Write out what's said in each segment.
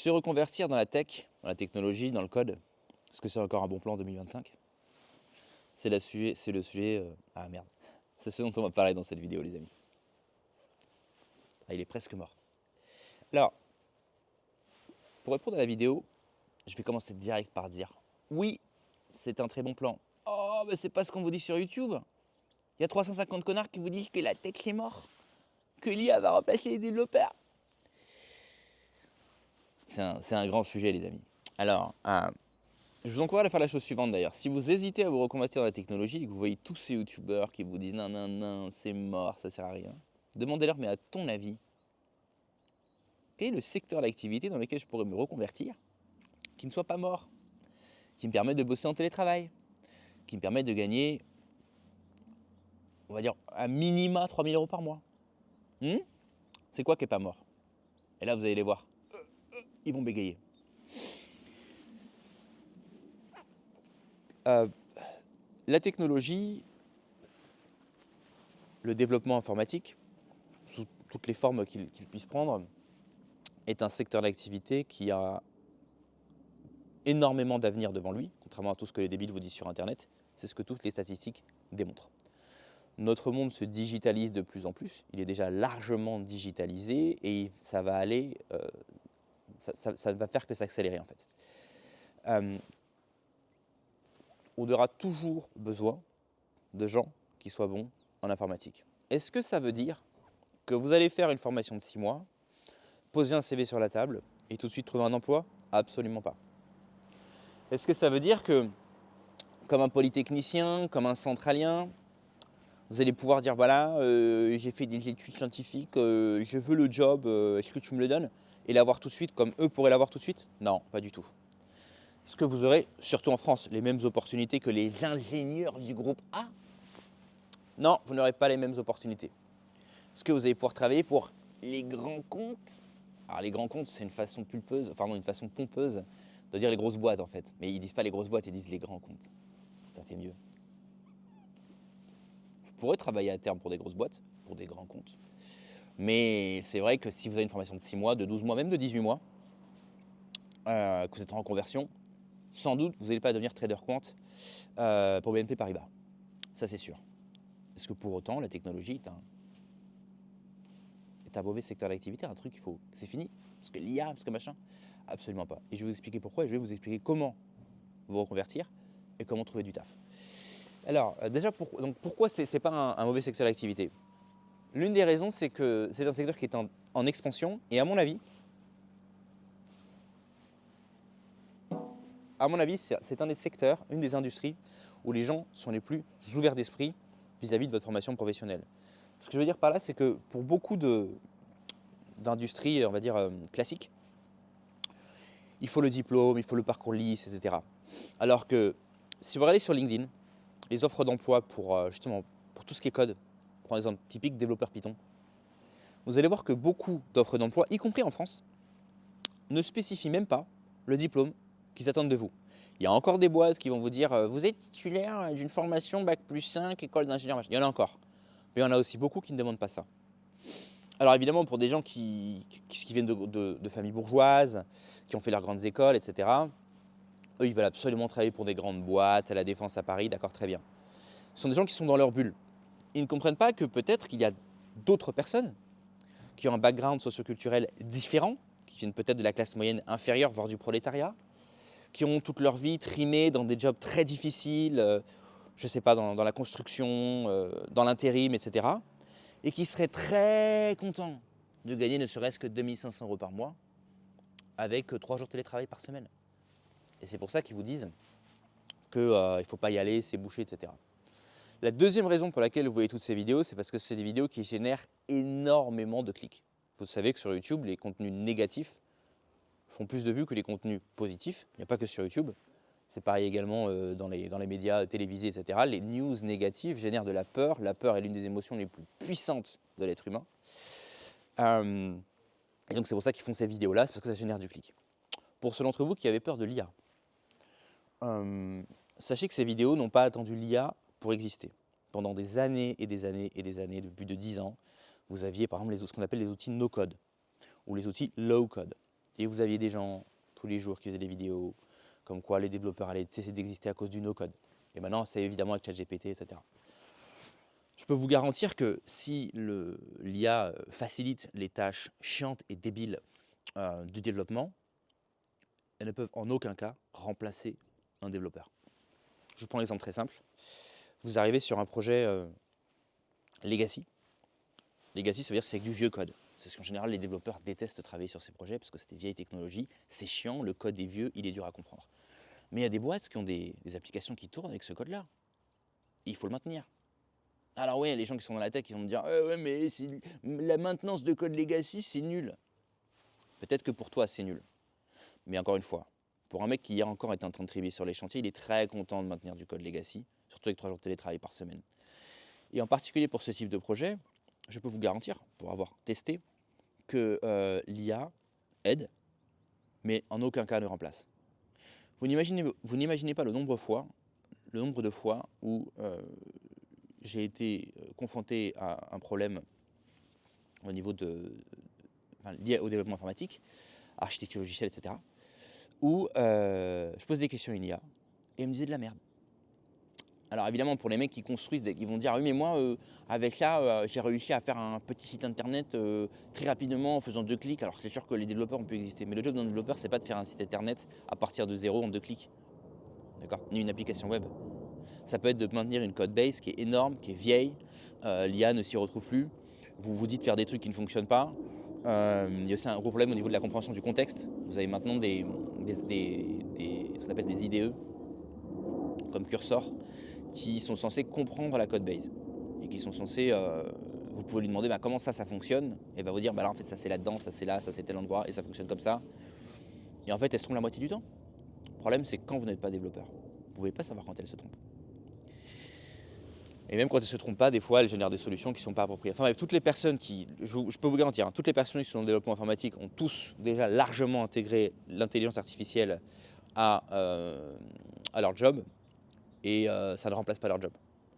Se reconvertir dans la tech, dans la technologie, dans le code, est-ce que c'est encore un bon plan en 2025? C'est le sujet... ah merde, c'est ce dont on va parler dans cette vidéo, les amis. Ah, il est presque mort. Alors, pour répondre à la vidéo, je vais commencer direct par dire oui, c'est un très bon plan. Oh, mais c'est pas ce qu'on vous dit sur YouTube. Il y a 350 connards qui vous disent que la tech c'est mort, que l'IA va remplacer les développeurs. C'est un grand sujet, les amis. Alors, je vous encourage à faire la chose suivante d'ailleurs. Si vous hésitez à vous reconvertir dans la technologie et que vous voyez tous ces youtubeurs qui vous disent non, non, non, c'est mort, ça sert à rien, demandez-leur, mais à ton avis, quel est le secteur d'activité dans lequel je pourrais me reconvertir qui ne soit pas mort, qui me permette de bosser en télétravail, qui me permette de gagner, on va dire, un minima 3 000 € par mois. C'est quoi qui n'est pas mort? Et là, vous allez les voir. Ils vont bégayer. La technologie, le développement informatique, sous toutes les formes qu'il puisse prendre, est un secteur d'activité qui a énormément d'avenir devant lui, contrairement à tout ce que les débiles vous disent sur Internet. C'est ce que toutes les statistiques démontrent. Notre monde se digitalise de plus en plus. Il est déjà largement digitalisé et ça va aller, ça ne va faire que s'accélérer en fait. On aura toujours besoin de gens qui soient bons en informatique. Est-ce que ça veut dire que vous allez faire une formation de 6 mois, poser un CV sur la table et tout de suite trouver un emploi? Absolument pas. Est-ce que ça veut dire que, comme un polytechnicien, comme un centralien, vous allez pouvoir dire voilà, j'ai fait des études scientifiques, je veux le job, est-ce que tu me le donnes? Et l'avoir tout de suite comme eux pourraient l'avoir tout de suite? Non, pas du tout. Est-ce que vous aurez, surtout en France, les mêmes opportunités que les ingénieurs du groupe A? Non, vous n'aurez pas les mêmes opportunités. Est-ce que vous allez pouvoir travailler pour les grands comptes? Alors les grands comptes, c'est une façon une façon pompeuse de dire les grosses boîtes en fait. Mais ils disent pas les grosses boîtes, ils disent les grands comptes. Ça fait mieux. Vous pourrez travailler à terme pour des grosses boîtes, pour des grands comptes. Mais c'est vrai que si vous avez une formation de 6 mois, de 12 mois, même de 18 mois, que vous êtes en reconversion, sans doute vous n'allez pas devenir trader quant pour BNP Paribas. Ça c'est sûr. Est-ce que pour autant la technologie est un mauvais secteur d'activité, un truc qu'il faut, c'est fini? Parce que l'IA, parce que machin? Absolument pas. Et je vais vous expliquer pourquoi et je vais vous expliquer comment vous reconvertir et comment trouver du taf. Alors déjà, pourquoi c'est pas un mauvais secteur d'activité? L'une des raisons, c'est que c'est un secteur qui est en expansion et à mon avis, c'est un des secteurs, une des industries où les gens sont les plus ouverts d'esprit vis-à-vis de votre formation professionnelle. Ce que je veux dire par là, c'est que pour beaucoup d'industries, on va dire, classiques, il faut le diplôme, il faut le parcours lisse, etc. Alors que si vous regardez sur LinkedIn, les offres d'emploi pour justement pour tout ce qui est code, pour un exemple typique, développeur Python, vous allez voir que beaucoup d'offres d'emploi, y compris en France, ne spécifient même pas le diplôme qu'ils attendent de vous. Il y a encore des boîtes qui vont vous dire vous êtes titulaire d'une formation Bac+5, école d'ingénieur, il y en a encore. Mais il y en a aussi beaucoup qui ne demandent pas ça. Alors évidemment, pour des gens qui viennent de familles bourgeoises, qui ont fait leurs grandes écoles, etc., eux, ils veulent absolument travailler pour des grandes boîtes, à la Défense à Paris, d'accord, très bien. Ce sont des gens qui sont dans leur bulle. Ils ne comprennent pas que peut-être qu'il y a d'autres personnes qui ont un background socioculturel différent, qui viennent peut-être de la classe moyenne inférieure, voire du prolétariat, qui ont toute leur vie trimée dans des jobs très difficiles, je ne sais pas, dans la construction, dans l'intérim, etc., et qui seraient très contents de gagner ne serait-ce que 2 500 € par mois avec 3 jours de télétravail par semaine. Et c'est pour ça qu'ils vous disent qu'il ne faut pas y aller, c'est bouché, etc. La deuxième raison pour laquelle vous voyez toutes ces vidéos, c'est parce que c'est des vidéos qui génèrent énormément de clics. Vous savez que sur YouTube, les contenus négatifs font plus de vues que les contenus positifs. Il n'y a pas que sur YouTube. C'est pareil également dans les médias télévisés, etc. Les news négatives génèrent de la peur. La peur est l'une des émotions les plus puissantes de l'être humain. Et donc c'est pour ça qu'ils font ces vidéos-là, c'est parce que ça génère du clic. Pour ceux d'entre vous qui avaient peur de l'IA, sachez que ces vidéos n'ont pas attendu l'IA pour exister. Pendant des années et des années et des années, depuis plus de 10 ans, vous aviez par exemple ce qu'on appelle les outils no-code ou les outils low-code. et vous aviez des gens tous les jours qui faisaient des vidéos, comme quoi les développeurs allaient cesser d'exister à cause du no-code. Et maintenant, c'est évidemment avec ChatGPT, etc. Je peux vous garantir que si l'IA facilite les tâches chiantes et débiles du développement, elles ne peuvent en aucun cas remplacer un développeur. Je vous prends l'exemple très simple. Vous arrivez sur un projet legacy. Legacy, ça veut dire que c'est du vieux code. C'est ce qu'en général les développeurs détestent travailler sur ces projets parce que c'est des vieilles technologies, c'est chiant, le code est vieux, il est dur à comprendre. Mais il y a des boîtes qui ont des applications qui tournent avec ce code-là. Il faut le maintenir. Alors oui, les gens qui sont dans la tech, ils vont me dire ouais, mais la maintenance de code legacy, c'est nul. Peut-être que pour toi, c'est nul. Mais encore une fois, pour un mec qui hier encore était en train de trier sur les chantiers, il est très content de maintenir du code legacy, surtout avec 3 jours de télétravail par semaine. Et en particulier pour ce type de projet, je peux vous garantir, pour avoir testé, que l'IA aide, mais en aucun cas ne remplace. Vous n'imaginez pas le nombre de fois où j'ai été confronté à un problème au niveau lié au développement informatique, architecture logicielle, etc., où je pose des questions à une IA et elle me disait de la merde. Alors évidemment, pour les mecs qui construisent, ils vont dire « oui mais moi, avec ça, j'ai réussi à faire un petit site internet très rapidement en faisant 2 clics ». Alors c'est sûr que les développeurs ont pu exister, mais le job d'un développeur, c'est pas de faire un site internet à partir de zéro en 2 clics, d'accord, ni une application web. Ça peut être de maintenir une code base qui est énorme, qui est vieille, l'IA ne s'y retrouve plus, vous vous dites faire des trucs qui ne fonctionnent pas. Il y a aussi un gros problème au niveau de la compréhension du contexte. Vous avez maintenant ce qu'on appelle des IDE, comme Cursor, qui sont censés comprendre la code base et qui sont censés, vous pouvez lui demander comment ça fonctionne, et elle va vous dire là en fait ça c'est là-dedans, ça c'est là, ça c'est tel endroit et ça fonctionne comme ça. Et en fait elle se trompe la moitié du temps. Le problème c'est que quand vous n'êtes pas développeur, vous ne pouvez pas savoir quand elle se trompe. Et même quand elle ne se trompe pas, des fois elle génère des solutions qui ne sont pas appropriées. Enfin bref, toutes les personnes qui, je peux vous garantir, toutes les personnes qui sont dans le développement informatique ont tous déjà largement intégré l'intelligence artificielle à leur job, et ça ne remplace pas leur job.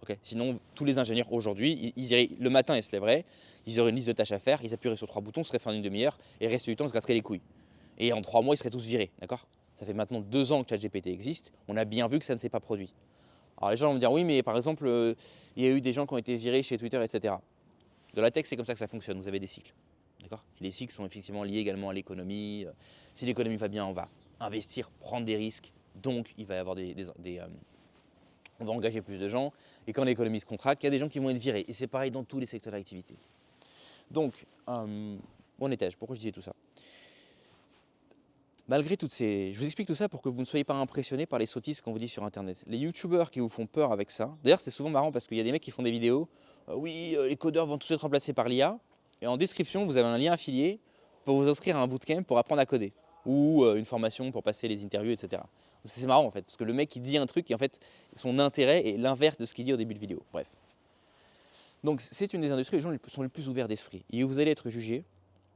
Okay, sinon, tous les ingénieurs aujourd'hui, le matin, ils se lèveraient, ils auraient une liste de tâches à faire, ils appuieraient sur 3 boutons, ce serait fait en une demi-heure, et le reste du temps, ils se gratteraient les couilles. Et en 3 mois, ils seraient tous virés, d'accord? Ça fait maintenant 2 ans que ChatGPT existe, on a bien vu que ça ne s'est pas produit. Alors les gens vont me dire, oui, mais par exemple, il y a eu des gens qui ont été virés chez Twitter, etc. De la tech, c'est comme ça que ça fonctionne, vous avez des cycles. D'accord? Les cycles sont effectivement liés également à l'économie. Si l'économie va bien, on va investir, prendre des risques, donc il va y avoir on va engager plus de gens, et quand l'économie se contracte, il y a des gens qui vont être virés, et c'est pareil dans tous les secteurs d'activité. Donc, où en étais-je? Pourquoi je disais tout ça? Malgré toutes ces... Je vous explique tout ça pour que vous ne soyez pas impressionnés par les sottises qu'on vous dit sur internet. Les youtubeurs qui vous font peur avec ça, d'ailleurs c'est souvent marrant parce qu'il y a des mecs qui font des vidéos, oui, les codeurs vont tous être remplacés par l'IA, et en description vous avez un lien affilié pour vous inscrire à un bootcamp pour apprendre à coder, ou une formation pour passer les interviews, etc. C'est marrant en fait, parce que le mec il dit un truc et en fait son intérêt est l'inverse de ce qu'il dit au début de vidéo. Bref. Donc c'est une des industries où les gens sont les plus ouverts d'esprit, et où vous allez être jugé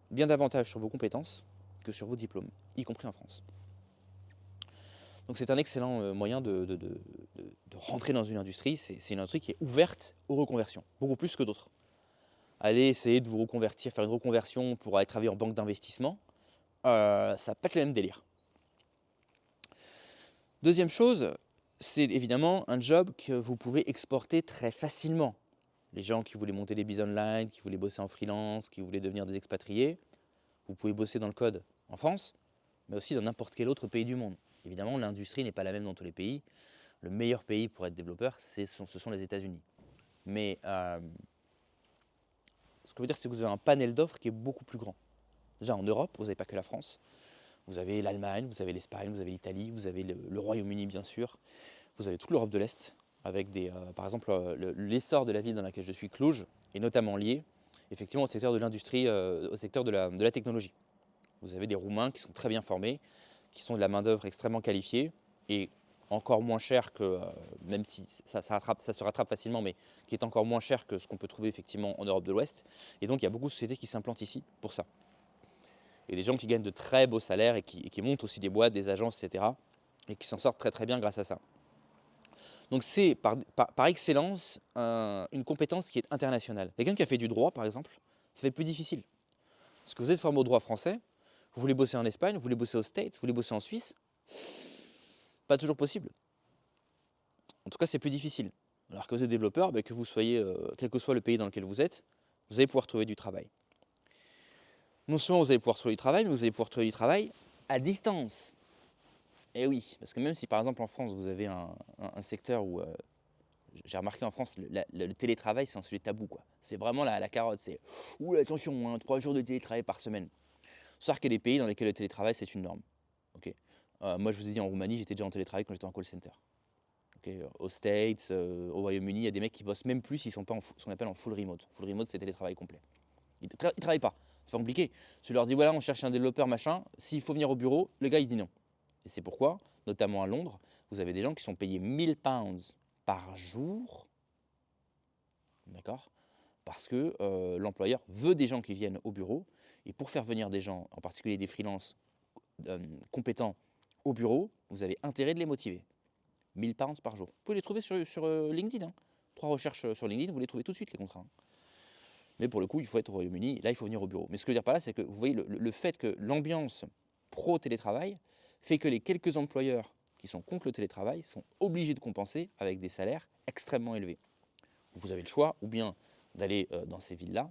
bien davantage sur vos compétences que sur vos diplômes, y compris en France. Donc c'est un excellent moyen de rentrer dans une industrie. C'est une industrie qui est ouverte aux reconversions, beaucoup plus que d'autres. Allez essayer de vous reconvertir, faire une reconversion pour aller travailler en banque d'investissement, ça n'a pas le même délire. Deuxième chose, c'est évidemment un job que vous pouvez exporter très facilement. Les gens qui voulaient monter des business online, qui voulaient bosser en freelance, qui voulaient devenir des expatriés, vous pouvez bosser dans le code en France, mais aussi dans n'importe quel autre pays du monde. Évidemment, l'industrie n'est pas la même dans tous les pays. Le meilleur pays pour être développeur, ce sont les États-Unis. Mais ce que je veux dire, c'est que vous avez un panel d'offres qui est beaucoup plus grand. Déjà en Europe, vous n'avez pas que la France. Vous avez l'Allemagne, vous avez l'Espagne, vous avez l'Italie, vous avez le Royaume-Uni bien sûr. Vous avez toute l'Europe de l'Est, avec par exemple l'essor de la ville dans laquelle je suis, Cluj, est notamment lié effectivement au secteur de l'industrie, au secteur de la technologie. Vous avez des Roumains qui sont très bien formés, qui sont de la main-d'œuvre extrêmement qualifiée et encore moins cher que, même si ça se rattrape facilement, mais qui est encore moins cher que ce qu'on peut trouver effectivement en Europe de l'Ouest. Et donc il y a beaucoup de sociétés qui s'implantent ici pour ça. Et des gens qui gagnent de très beaux salaires et qui montent aussi des boîtes, des agences, etc. et qui s'en sortent très très bien grâce à ça. Donc c'est par excellence une compétence qui est internationale. Quelqu'un qui a fait du droit par exemple, ça fait plus difficile. Parce que vous êtes formé au droit français, Vous voulez bosser en Espagne, vous voulez bosser aux States, vous voulez bosser en Suisse, pas toujours possible. En tout cas, c'est plus difficile. Alors que vous êtes développeur, que vous soyez, quel que soit le pays dans lequel vous êtes, vous allez pouvoir trouver du travail. Non seulement vous allez pouvoir trouver du travail, mais vous allez pouvoir trouver du travail à distance. Et oui, parce que même si par exemple en France, vous avez un secteur où, j'ai remarqué en France, le télétravail, c'est un sujet tabou, quoi. C'est vraiment la carotte, c'est « Ouh, attention, 3 jours de télétravail par semaine ». Sauf qu'il y a des pays dans lesquels le télétravail, c'est une norme. Okay, moi, je vous ai dit, en Roumanie, j'étais déjà en télétravail quand j'étais en call center. Okay, aux States, au Royaume-Uni, il y a des mecs qui bossent même plus s'ils ne sont pas en ce qu'on appelle en full remote. Full remote, c'est télétravail complet. Ils ne travaillent pas, c'est pas compliqué. Tu leur dis, voilà, on cherche un développeur, machin, s'il faut venir au bureau, le gars, il dit non. Et c'est pourquoi, notamment à Londres, vous avez des gens qui sont payés 1000 pounds par jour, d'accord, parce que l'employeur veut des gens qui viennent au bureau, et pour faire venir des gens, en particulier des freelances compétents au bureau, vous avez intérêt de les motiver. 1000 pounds par jour. Vous pouvez les trouver sur LinkedIn. Hein. 3 recherches sur LinkedIn, vous les trouvez tout de suite, les contrats. Hein. Mais pour le coup, il faut être au Royaume-Uni, là, il faut venir au bureau. Mais ce que je veux dire par là, c'est que vous voyez le fait que l'ambiance pro-télétravail fait que les quelques employeurs qui sont contre le télétravail sont obligés de compenser avec des salaires extrêmement élevés. Vous avez le choix, ou bien d'aller dans ces villes-là,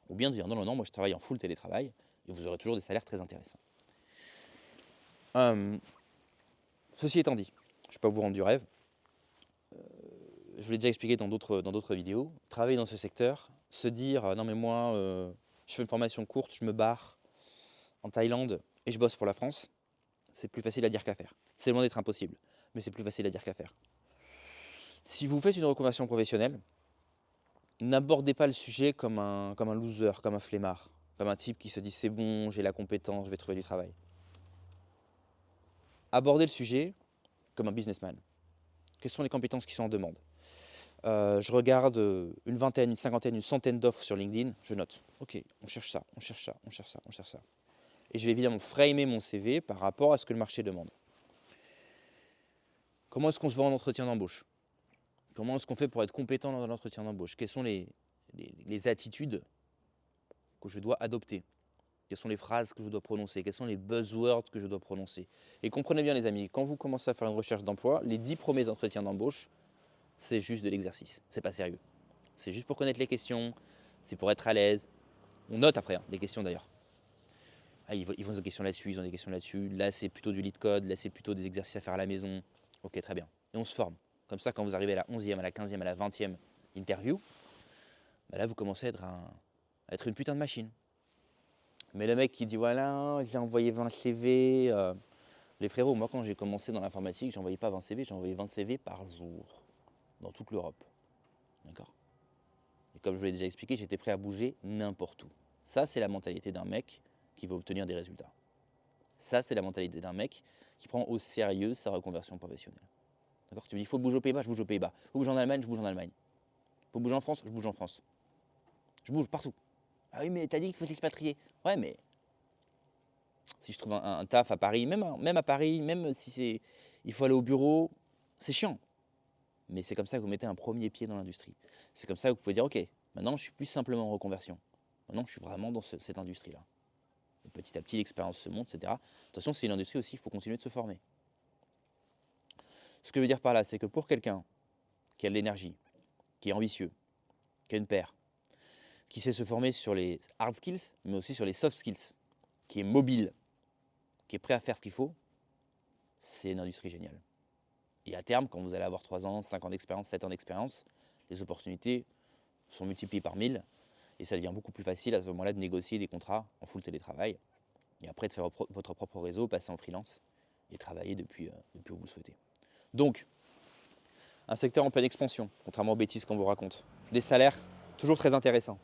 ou bien de dire non, moi je travaille en full télétravail, et vous aurez toujours des salaires très intéressants. Ceci étant dit, je ne vais pas vous rendre du rêve, je vous l'ai déjà expliqué dans d'autres vidéos, travailler dans ce secteur, se dire non mais moi je fais une formation courte, je me barre en Thaïlande et je bosse pour la France, c'est plus facile à dire qu'à faire. C'est loin d'être impossible, mais c'est plus facile à dire qu'à faire. Si vous faites une reconversion professionnelle, n'abordez pas le sujet comme un loser, comme un flemmard, comme un type qui se dit c'est bon, j'ai la compétence, je vais trouver du travail. Abordez le sujet comme un businessman. Quelles sont les compétences qui sont en demande? Je regarde une vingtaine, une cinquantaine, une centaine d'offres sur LinkedIn, je note. Ok, on cherche ça, on cherche ça, on cherche ça, on cherche ça. Et je vais évidemment framer mon CV par rapport à ce que le marché demande. Comment est-ce qu'on se vend en entretien d'embauche? Comment est-ce qu'on fait pour être compétent dans l'entretien d'embauche? Quelles sont les attitudes que je dois adopter? Quelles sont les phrases que je dois prononcer? Quels sont les buzzwords que je dois prononcer? Et comprenez bien les amis, quand vous commencez à faire une recherche d'emploi, les 10 premiers entretiens d'embauche, c'est juste de l'exercice, c'est pas sérieux. C'est juste pour connaître les questions, c'est pour être à l'aise. On note après, hein, les questions d'ailleurs. Ah, ils ont des questions là-dessus, ils ont des questions là-dessus. Là, c'est plutôt du lead code, là, c'est plutôt des exercices à faire à la maison. Ok, très bien. Et on se forme. Comme ça, quand vous arrivez à la 11e, à la 15e, à la 20e interview, là, vous commencez à être une putain de machine. Mais le mec qui dit, voilà, j'ai envoyé 20 CV. Les frérots, moi, quand j'ai commencé dans l'informatique, j'envoyais pas 20 CV, j'envoyais 20 CV par jour, dans toute l'Europe. D'accord? Et comme je vous l'ai déjà expliqué, j'étais prêt à bouger n'importe où. Ça, c'est la mentalité d'un mec qui veut obtenir des résultats. Ça, c'est la mentalité d'un mec qui prend au sérieux sa reconversion professionnelle. D'accord? Tu me dis, il faut bouger aux Pays-Bas, je bouge aux Pays-Bas. Il faut bouger en Allemagne, je bouge en Allemagne. Il faut bouger en France, je bouge en France. Je bouge partout. Ah oui, mais t'as dit qu'il faut s'expatrier. Ouais, mais si je trouve un taf à Paris, même à Paris, même si il faut aller au bureau, c'est chiant. Mais c'est comme ça que vous mettez un premier pied dans l'industrie. C'est comme ça que vous pouvez dire, ok, maintenant je suis plus simplement en reconversion. Maintenant je suis vraiment dans cette industrie-là. Et petit à petit, l'expérience se monte, etc. Attention, c'est une industrie aussi, il faut continuer de se former. Ce que je veux dire par là, c'est que pour quelqu'un qui a de l'énergie, qui est ambitieux, qui a une paire, qui sait se former sur les hard skills, mais aussi sur les soft skills, qui est mobile, qui est prêt à faire ce qu'il faut, c'est une industrie géniale. Et à terme, quand vous allez avoir 3 ans, 5 ans d'expérience, 7 ans d'expérience, les opportunités sont multipliées par 1000 et ça devient beaucoup plus facile à ce moment-là de négocier des contrats en full télétravail et après de faire votre propre réseau, passer en freelance et travailler depuis où vous le souhaitez. Donc, un secteur en pleine expansion, contrairement aux bêtises qu'on vous raconte. Des salaires toujours très intéressants.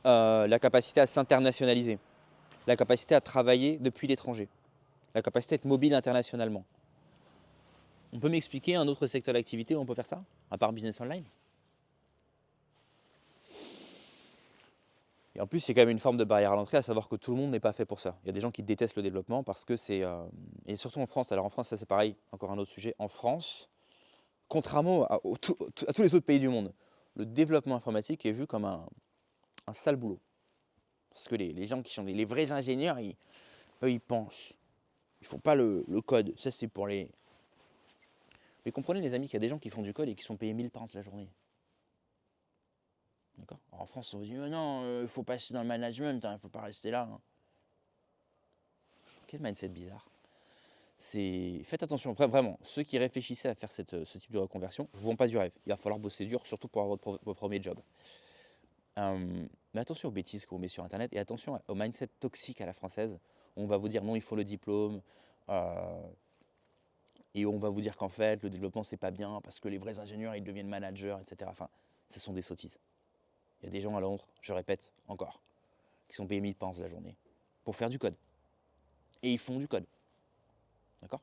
La capacité à s'internationaliser. La capacité à travailler depuis l'étranger. La capacité à être mobile internationalement. On peut m'expliquer un autre secteur d'activité où on peut faire ça, à part business online? Et en plus, c'est quand même une forme de barrière à l'entrée, à savoir que tout le monde n'est pas fait pour ça. Il y a des gens qui détestent le développement parce que c'est... et surtout en France, alors en France, ça c'est pareil, encore un autre sujet. En France, contrairement à tous les autres pays du monde, le développement informatique est vu comme un sale boulot. Parce que les gens qui sont les vrais ingénieurs, eux, ils pensent. Ils font pas le code. Ça, c'est pour les... Mais comprenez, les amis, qu'il y a des gens qui font du code et qui sont payés 1000 pounds la journée. D'accord? En France, on vous dit, non, il faut passer dans le management, il ne faut pas rester là. Quel mindset bizarre. Faites attention, après, vraiment, ceux qui réfléchissaient à faire ce type de reconversion, je ne vous vends pas du rêve. Il va falloir bosser dur, surtout pour avoir votre premier job. Mais attention aux bêtises que vous mettez sur Internet et attention au mindset toxique à la française. On va vous dire non, il faut le diplôme. Et on va vous dire qu'en fait, le développement, c'est pas bien parce que les vrais ingénieurs, ils deviennent managers, etc. Enfin, ce sont des sottises. Il y a des gens à Londres, je répète encore, qui sont payés 1000 pounds la journée pour faire du code. Et ils font du code. D'accord?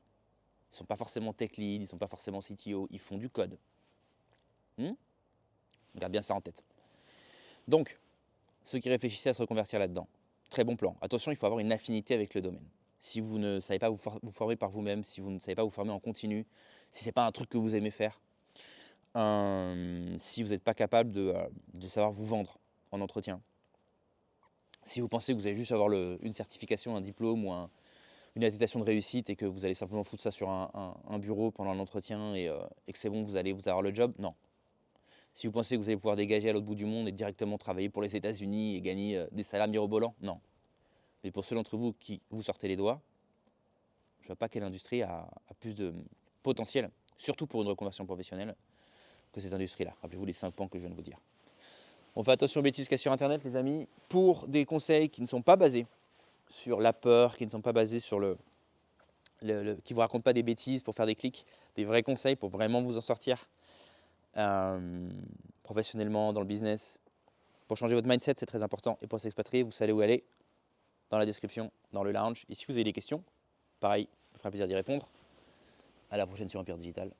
Ils ne sont pas forcément tech lead, ils ne sont pas forcément CTO, ils font du code. Garde bien ça en tête. Donc, ceux qui réfléchissaient à se reconvertir là-dedans, très bon plan. Attention, il faut avoir une affinité avec le domaine. Si vous ne savez pas vous former par vous-même, si vous ne savez pas vous former en continu, si ce n'est pas un truc que vous aimez faire, si vous n'êtes pas capable de savoir vous vendre en entretien, si vous pensez que vous allez juste avoir une certification, un diplôme ou une attestation de réussite et que vous allez simplement foutre ça sur un bureau pendant l'entretien et que c'est bon, vous allez avoir le job, non. Si vous pensez que vous allez pouvoir dégager à l'autre bout du monde et directement travailler pour les États-Unis et gagner des salaires mirobolants, non. Mais pour ceux d'entre vous qui vous sortez les doigts, je ne vois pas quelle industrie a plus de potentiel, surtout pour une reconversion professionnelle, que cette industrie-là. Rappelez-vous les 5 points que je viens de vous dire. On fait attention aux bêtises qu'il y a sur Internet, les amis, pour des conseils qui ne sont pas basés sur la peur, qui ne sont pas basés sur qui ne vous racontent pas des bêtises pour faire des clics, des vrais conseils pour vraiment vous en sortir professionnellement, dans le business. Pour changer votre mindset, c'est très important. Et pour s'expatrier, vous savez où aller, dans la description, dans le lounge. Et si vous avez des questions, pareil, ça me fera plaisir d'y répondre. À la prochaine sur Empire Digital.